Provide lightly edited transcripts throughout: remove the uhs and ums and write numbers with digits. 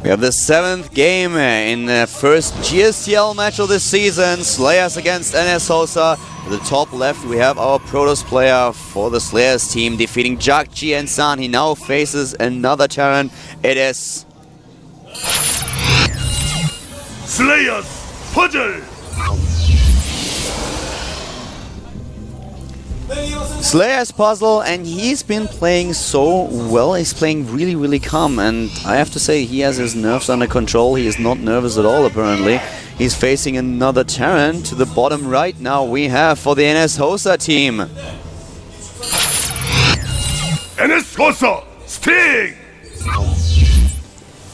We have the 7th game in the first GSTL match of this season. Slayers against NS Hosa. At the top left, we have our Protoss player for the Slayers team defeating Jakji and San. He now faces another Terran. It is Slayers Puzzle! Slayer's puzzle, and he's been playing so well. He's playing really, really calm, and I have to say he has his nerves under control. He is not nervous at all, apparently. He's facing another Terran. To the bottom right now we have for the NS Hosa team NS Hosa Sting!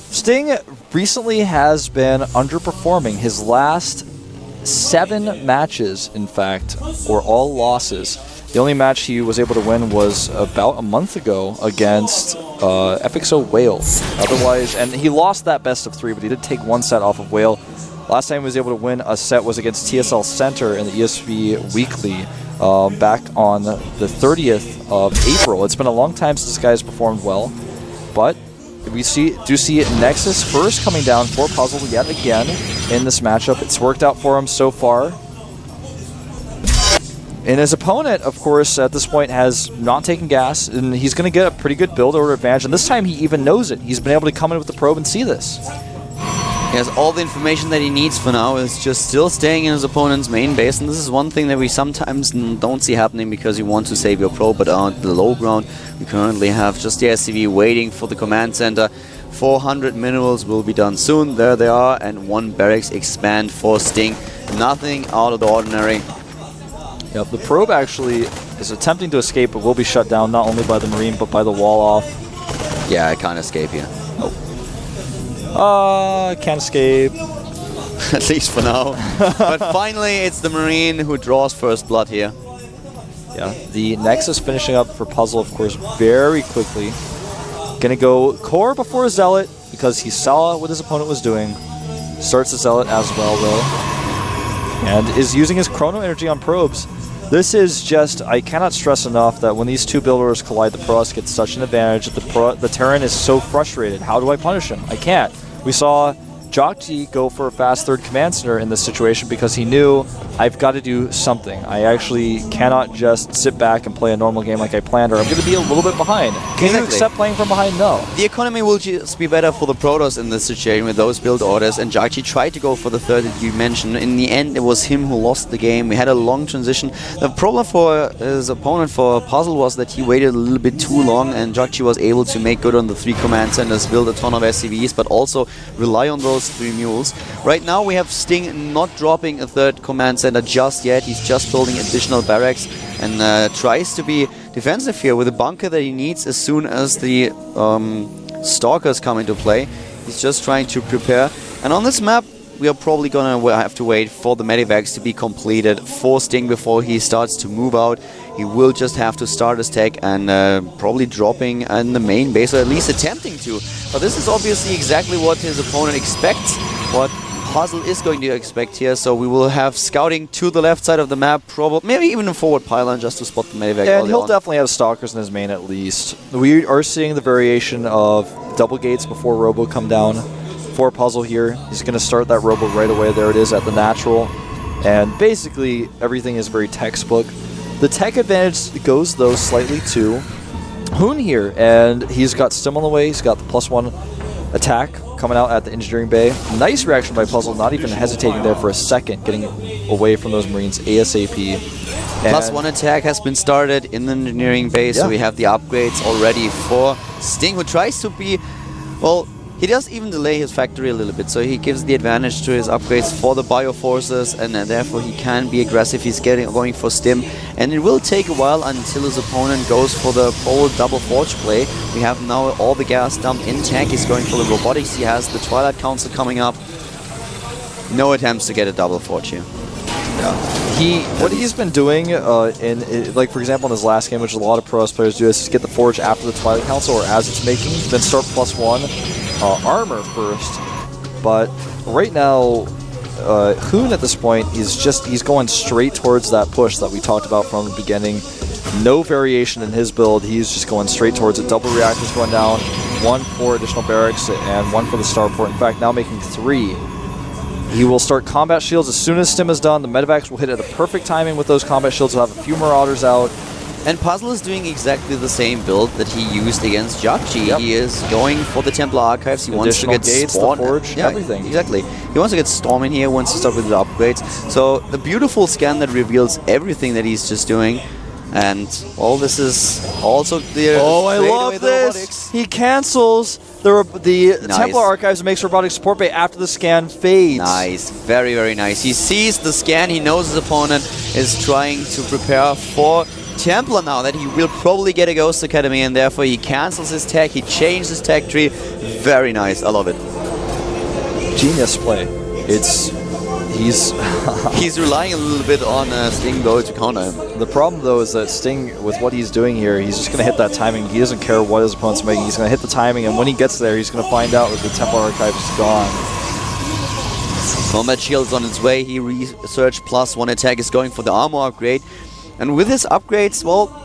Sting recently has been underperforming. His last 7 matches, in fact, were all losses. The only match he was able to win was about a month ago against FXO Whale. Otherwise, and he lost that best of 3, but he did take 1 set off of Whale. Last time he was able to win a set was against TSL Center in the ESV Weekly back on the 30th of April. It's been a long time since this guy has performed well, but we do see Nexus first coming down for Puzzle yet again in this matchup. It's worked out for him so far. And his opponent, of course, at this point has not taken gas, and he's going to get a pretty good build order advantage. And this time he even knows it. He's been able to come in with the probe and see this. He has all the information that he needs for now. Is just still staying in his opponent's main base, and this is one thing that we sometimes don't see happening because you want to save your probe, but on the low ground we currently have just the SCV waiting for the command center. 400 minerals will be done soon. There they are, and 1 barracks expand for Sting. Nothing out of the ordinary. Yep, the probe actually is attempting to escape, but will be shut down not only by the Marine, but by the wall off. Yeah, I can't escape here. Can't escape. At least for now. But finally, it's the Marine who draws first blood here. Yeah, the Nexus finishing up for Puzzle, of course, very quickly. Gonna go Core before Zealot, because he saw what his opponent was doing. Starts the Zealot as well, though. And is using his Chrono Energy on probes. This is just, I cannot stress enough that when these two builders collide, the Protoss gets such an advantage. The Terran is so frustrated. How do I punish him? I can't. We saw Jakji go for a fast 3rd command center in this situation because he knew I've got to do something. I actually cannot just sit back and play a normal game like I planned, or I'm going to be a little bit behind. Can you accept playing from behind? No. The economy will just be better for the Protoss in this situation with those build orders, and Jakji tried to go for the 3rd that you mentioned. In the end, it was him who lost the game. We had a long transition. The problem for his opponent, for Puzzle, was that he waited a little bit too long, and Jakji was able to make good on the 3 command centers, build a ton of SCVs, but also rely on those 3 mules. Right now we have Sting not dropping a 3rd command center just yet. He's just building additional barracks and tries to be defensive here with a bunker that he needs as soon as the Stalkers come into play. He's just trying to prepare. And on this map, we are probably going to have to wait for the medivacs to be completed for Sting before he starts to move out. He will just have to start his tech and probably dropping in the main base, or at least attempting to. But this is obviously exactly what his opponent expects, what Puzzle is going to expect here. So we will have scouting to the left side of the map, probably maybe even a forward pylon just to spot the medivac. And he'll definitely have Stalkers in his main at least. We are seeing the variation of double gates before Robo come down for Puzzle here. He's going to start that Robo right away. There it is at the natural. And basically everything is very textbook. The tech advantage goes, though, slightly to Hoon here, and he's got Stim on the way. He's got the +1 attack coming out at the engineering bay. Nice reaction by Puzzle, not even hesitating there for a second, getting away from those Marines ASAP. And +1 attack has been started in the engineering base, so we have the upgrades already for Sting, who tries to be, well, he does even delay his factory a little bit, so he gives the advantage to his upgrades for the bioforces, and therefore he can be aggressive. He's going for Stim, and it will take a while until his opponent goes for the bold double forge play. We have now all the gas dumped in tech. He's going for the robotics. He has the Twilight Council coming up. No attempts to get a double forge here. What he's been doing, like for example in his last game, which a lot of Protoss players do, is just get the forge after the Twilight Council or as it's making, then start +1 armor first. But right now, Hoon at this point he's going straight towards that push that we talked about from the beginning. No variation in his build. He's just going straight towards it. Double reactors going down. 1 for additional barracks and 1 for the starport. In fact, now making 3. He will start combat shields as soon as Stim is done. The medevacs will hit at a perfect timing with those combat shields. He'll have a few marauders out. And Puzzle is doing exactly the same build that he used against Jakchi. Yep. He is going for the Templar Archives. He wants to get gates, Spawn. the Forge, everything. Exactly. He wants to get Storm in here, wants to start with the upgrades. So the beautiful scan that reveals everything that he's just doing. And all this is also the... Oh, I love this! Robotics. He cancels the Nice. Templar Archives and makes robotic support bay after the scan fades. Nice. Very, very nice. He sees the scan. He knows his opponent is trying to prepare for Templar now, that he will probably get a Ghost Academy, and therefore he cancels his tech. He changed his tech tree. Very nice. I love it. Genius play. He's He's relying a little bit on Sting, though, to counter him. The problem, though, is that Sting, with what he's doing here, he's just going to hit that timing. He doesn't care what his opponent's making. He's going to hit the timing, and when he gets there, he's going to find out that the Templar Archive is gone. Combat Shield's on its way. He researched +1 attack, is going for the armor upgrade. And with his upgrades, well,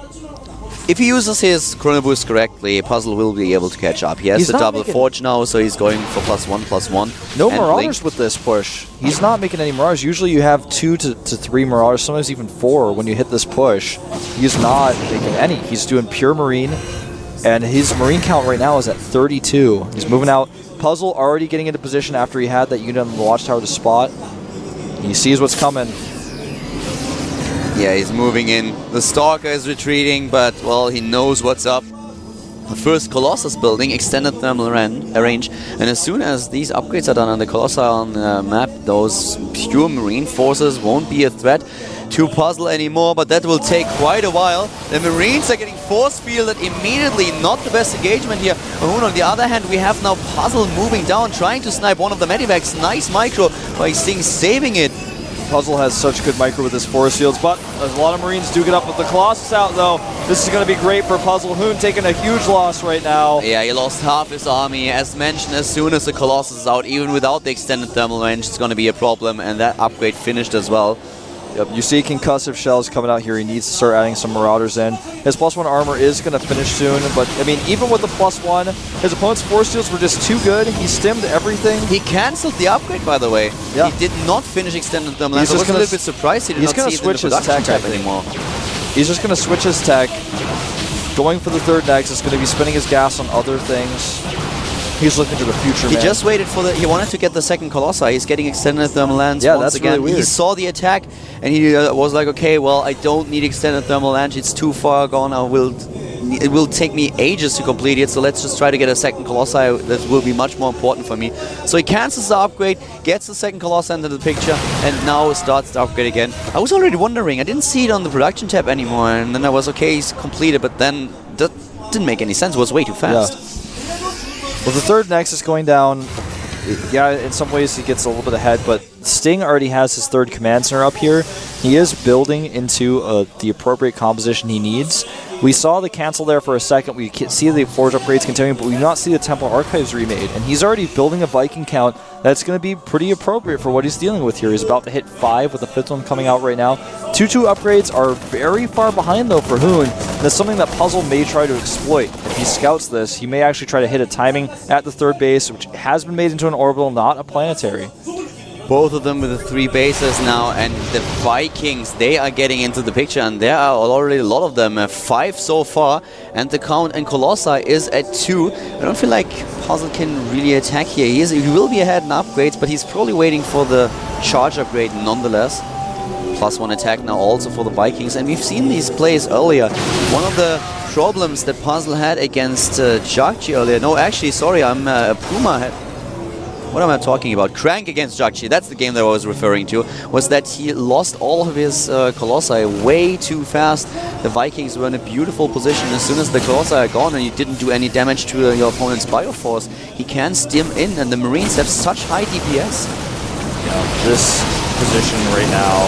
if he uses his Chrono Boost correctly, Puzzle will be able to catch up. He has the double Forge now, so he's going for +1/+1. No Marauders with this push. He's not making any Marauders. Usually you have 2 to 3 Marauders, sometimes even 4 when you hit this push. He's not making any. He's doing pure Marine, and his Marine count right now is at 32. He's moving out. Puzzle already getting into position after he had that unit on the Watchtower to spot. He sees what's coming. Yeah, he's moving in. The Stalker is retreating, but, well, he knows what's up. The first Colossus building, extended thermal range, and as soon as these upgrades are done on the Colossi on the map, those pure Marine forces won't be a threat to Puzzle anymore, but that will take quite a while. The Marines are getting force fielded immediately, not the best engagement here. On the other hand, we have now Puzzle moving down, trying to snipe one of the medivacs. Nice micro by Sting saving it. Puzzle has such good micro with his force fields, but a lot of Marines do get up with the Colossus out, though. This is going to be great for Puzzle. Hoon taking a huge loss right now. Yeah, he lost half his army. As mentioned, as soon as the Colossus is out, even without the extended thermal range, it's going to be a problem, and that upgrade finished as well. Yep, you see concussive shells coming out here. He needs to start adding some Marauders in. His +1 armor is going to finish soon, but I mean, even with the +1, his opponent's force fields were just too good. He stimmed everything. He cancelled the upgrade, by the way. Yeah. He did not finish extended thermal range. I was a little bit surprised he did not see it in the production tab anymore. He's just going to switch his tech. Going for the third next is going to be spinning his gas on other things. He's looking to the future, He just waited for he wanted to get the second Colossi. He's getting extended thermal lance once again. Really weird. He saw the attack and he was like, okay, well, I don't need extended thermal lance. It's too far gone. It will take me ages to complete it, so let's just try to get a second Colossi. That will be much more important for me. So he cancels the upgrade, gets the second Colossi into the picture, and now starts the upgrade again. I was already wondering, I didn't see it on the production tab anymore, and then I was, okay, he's completed, but then that didn't make any sense. It was way too fast. Yeah. Well, the third Nexus going down, yeah, in some ways he gets a little bit ahead, but Sting already has his third command center up here. He is building into the appropriate composition he needs. We saw the cancel there for a second. We see the Forge upgrades continuing, but we do not see the Templar Archives remade. And he's already building a Viking count that's going to be pretty appropriate for what he's dealing with here. He's about to hit 5 with the 5th one coming out right now. 2-2 upgrades are very far behind, though, for Hoon. That's something that Puzzle may try to exploit. If he scouts this, he may actually try to hit a timing at the third base, which has been made into an orbital, not a planetary. Both of them with the 3 bases now, and the Vikings, they are getting into the picture, and there are already a lot of them, 5 so far, and the count and Colossi is at 2. I don't feel like Puzzle can really attack here. He will be ahead in upgrades, but he's probably waiting for the charge upgrade nonetheless. +1 attack now also for the Vikings, and we've seen these plays earlier. One of the problems that Puzzle had against Jakchi earlier, no, actually, sorry, Puma what am I talking about? Crank against Jakchi, that's the game that I was referring to, was that he lost all of his Colossi way too fast. The Vikings were in a beautiful position. As soon as the Colossi are gone and you didn't do any damage to your opponent's Bioforce, he can stim in, and the Marines have such high DPS. Yeah, this position right now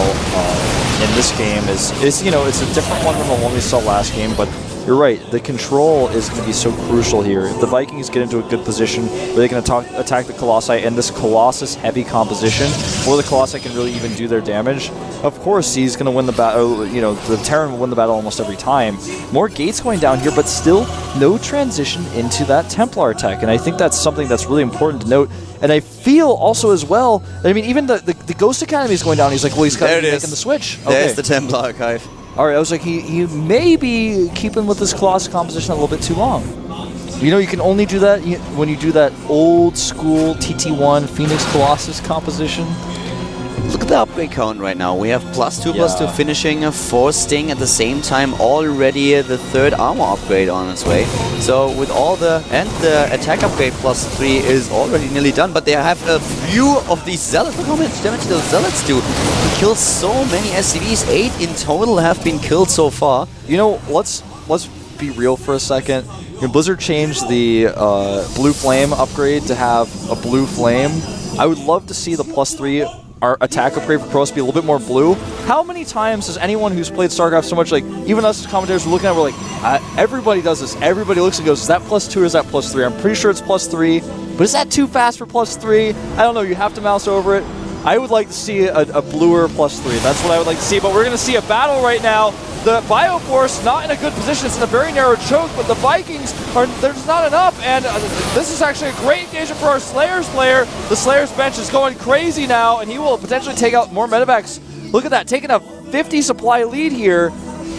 in this game is, you know, it's a different one than the one we saw last game, but you're right. The control is going to be so crucial here. If the Vikings get into a good position where they can attack the Colossi in this Colossus-heavy composition, before the Colossi can really even do their damage, of course he's going to win the battle. You know, the Terran will win the battle almost every time. More gates going down here, but still no transition into that Templar tech, and I think that's something that's really important to note. And I feel also as well, I mean, even the Ghost Academy is going down. He's like, well, he's got to be making the switch. There's the Templar Archive. All right, I was like, he may be keeping with this Colossus composition a little bit too long. You know, you can only do that when you do that old school TT1 Phoenix Colossus composition. Look at the upgrade count right now. We have +2/+2 finishing for Sting at the same time. Already the 3rd armor upgrade on its way. So with all the attack upgrade +3 is already nearly done. But they have a few of these zealots. Look how much damage those zealots do. He kills so many SCVs. 8 in total have been killed so far. You know, let's be real for a second. When Blizzard changed the blue flame upgrade to have a blue flame, I would love to see the +3 our attack upgrade for Pros be a little bit more blue. How many times has anyone who's played StarCraft so much, like, even us as commentators, we're looking at it, we're like, everybody does this. Everybody looks and goes, is that +2 or is that +3? I'm pretty sure it's +3, but is that too fast for +3? I don't know. You have to mouse over it. I would like to see a bluer +3. That's what I would like to see, but we're going to see a battle right now. The Bioforce not in a good position. It's in a very narrow choke, but the Vikings there's not enough, and this is actually a great engagement for our Slayers player. The Slayers bench is going crazy now, and he will potentially take out more medevacs. Look at that, taking a 50 supply lead here.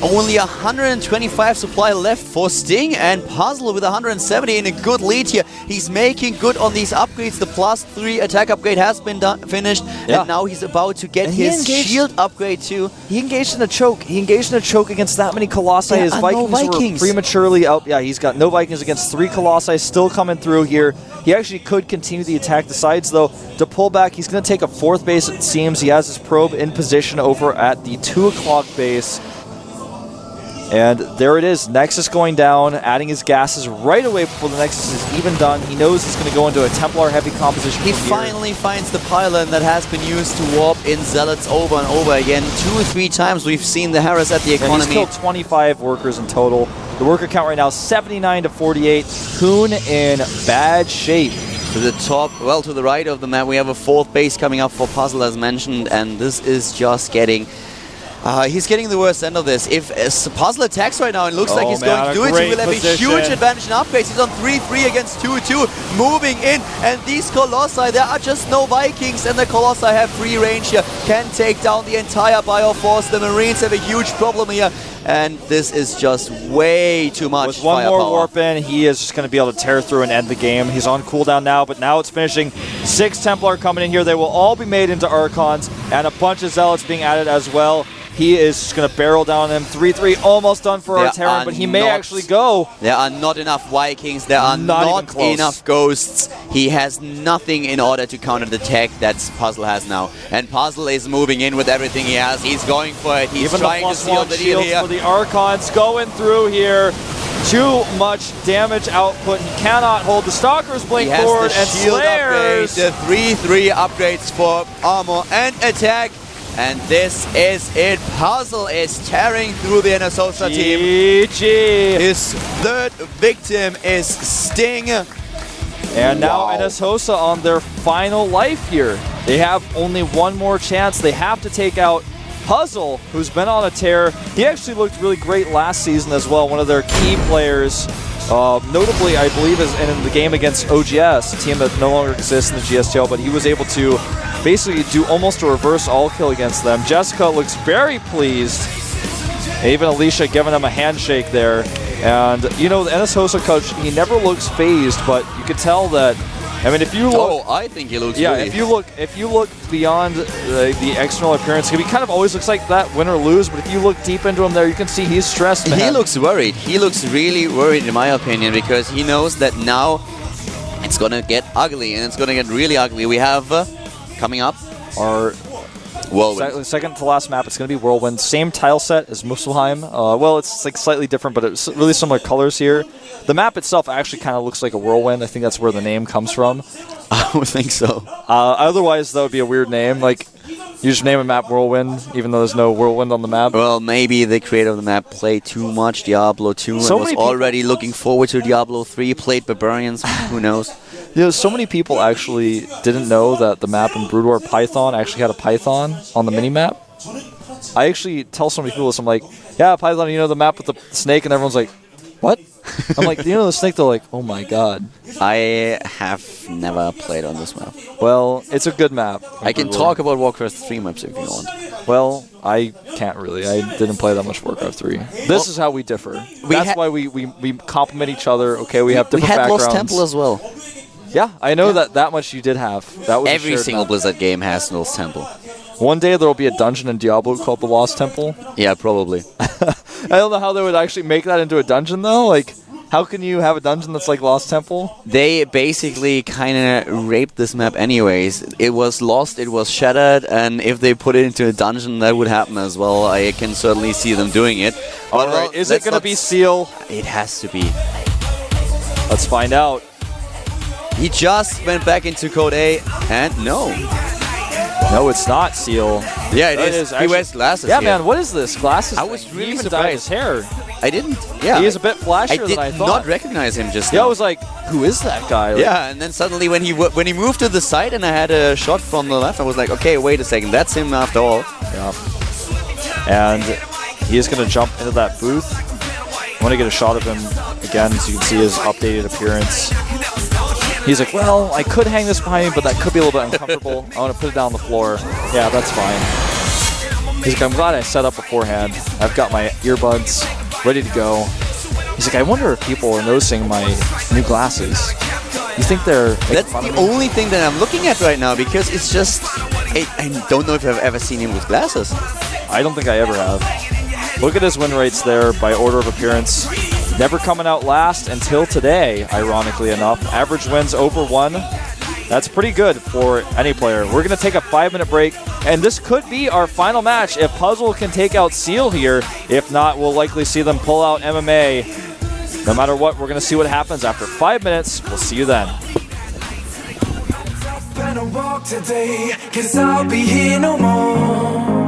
Only 125 supply left for Sting, and Puzzle with 170 in a good lead here. He's making good on these upgrades. The +3 attack upgrade has been finished, and now he's about to get his shield upgrade too. He engaged in a choke. He engaged in a choke against that many Colossi. His Vikings were prematurely out. Yeah, he's got no Vikings against 3 Colossi still coming through here. He actually could continue the attack. The sides, though, to pull back, he's going to take a 4th base, it seems. He has his probe in position over at the 2 o'clock base. And there it is, Nexus going down, adding his gases right away before the Nexus is even done. He knows he's going to go into a Templar-heavy composition. He finally finds the pylon that has been used to warp in Zealots over and over again. 2 or 3 times we've seen the Harris at the economy. And he's killed 25 workers in total. The worker count right now, 79 to 48. Kuhn in bad shape. To the top, well, to the right of the map, we have a 4th base coming up for Puzzle, as mentioned, and this is just getting... he's getting the worst end of this. If Puzzle attacks right now and looks like he's going to do it, he will have a huge advantage in upgrades. He's on 3-3 against 2-2, moving in, and these Colossi, there are just no Vikings, and the Colossi have free range here, can take down the entire Bioforce. The Marines have a huge problem here, and this is just way too much. With one more warp in, he is just going to be able to tear through and end the game. He's on cooldown now, but now it's finishing. 6 Templar coming in here. They will all be made into Archons, and a bunch of Zealots being added as well. He is just going to barrel down him. 3-3, almost done for our Terran, but he may actually go. There are not enough Vikings. There are not enough Ghosts. He has nothing in order to counter the tech that Puzzle has now. And Puzzle is moving in with everything he has. He's going for it. He's trying to seal the deal here. For the Archons going through here. Too much damage output. He cannot hold the Stalker's blink forward. And Slayers. The 3-3 upgrades for armor and attack. And this is it. Puzzle is tearing through the NSOSA team. GG. His 3rd victim is Sting. And now NSOSA on their final life here. They have only one more chance. They have to take out Puzzle, who's been on a tear. He actually looked really great last season as well. One of their key players. Notably, I believe, is in the game against OGS, a team that no longer exists in the GSTL, but he was able to basically do almost a reverse all-kill against them. Jessica looks very pleased. Even Alicia giving him a handshake there. And, you know, the NSOSA coach, he never looks phased, but you could tell that, I mean, if you look... Oh, I think he looks Yeah, if you look beyond the external appearance, he kind of always looks like that, win or lose, but if you look deep into him there, you can see he's stressed, man. He looks worried. He looks really worried, in my opinion, because he knows that now it's going to get ugly, and it's going to get really ugly. We have, coming up, our Whirlwind. Second to last map, it's going to be Whirlwind. Same tile set as Muspelheim. Well, it's like slightly different, but it's really similar colors here. The map itself actually kind of looks like a Whirlwind. I think that's where the name comes from. I would think so. Otherwise, that would be a weird name. Like, You just name a map Whirlwind, even though there's no Whirlwind on the map. Well, maybe the creator of the map played too much Diablo 2 So and was many people- already looking forward to Diablo 3, played Barbarians, who knows. You know, so many people actually didn't know that the map in Brood War Python actually had a Python on the mini-map. I actually tell so many people this, I'm like, yeah, Python, you know the map with the snake? And everyone's like, what? I'm like, do you know the snake? They're like, oh my god. I have never played on this map. Well, it's a good map. I can talk about Warcraft 3 maps if you want. Well, I can't really. I didn't play that much Warcraft 3. This is how we differ. That's why we complement each other. Okay, we have We different had backgrounds. Lost Temple as well. Yeah, I know that much you did have. That was a Every shared single map. Blizzard game has Lost Temple. One day there will be a dungeon in Diablo called the Lost Temple. Yeah, probably. I don't know how they would actually make that into a dungeon though. Like, how can you have a dungeon that's like Lost Temple? They basically kind of raped this map anyways. It was lost, it was shattered, and if they put it into a dungeon, that would happen as well. I can certainly see them doing it. All right, is it going to be Seal? It has to be. Let's find out. He just went back into Code A, and no. No, it's not Seal. Yeah, it That is. He actually- wears glasses Yeah, here. man, what is this? Glasses? I was thing? really He even dyed his surprised. hair. I didn't. Yeah. He is a bit flashier I did than I thought. not recognize him just Yeah, now. I was like, who is that guy? Like, Yeah, and then suddenly when he moved to the side and I had a shot from the left, I was like, okay, wait a second, that's him after all. Yeah. And he is going to jump into that booth. I want to get a shot of him again so you can see his updated appearance. He's like, well, I could hang this behind me, but that could be a little bit uncomfortable. I want to put it down on the floor. Yeah, that's fine. He's like, I'm glad I set up beforehand. I've got my earbuds ready to go. He's like, I wonder if people are noticing my new glasses. You think they're... That's the only thing that I'm looking at right now because it's just... I don't know if I've ever seen him with glasses. I don't think I ever have. Look at his win rates there by order of appearance. Never coming out last until today, ironically enough. Average wins over 1. That's pretty good for any player. We're going to take a 5-minute break, and this could be our final match if Puzzle can take out Seal here. If not, we'll likely see them pull out MMA. No matter what, we're going to see what happens after 5 minutes. We'll see you then. Better walk today, 'cause I'll be here no more.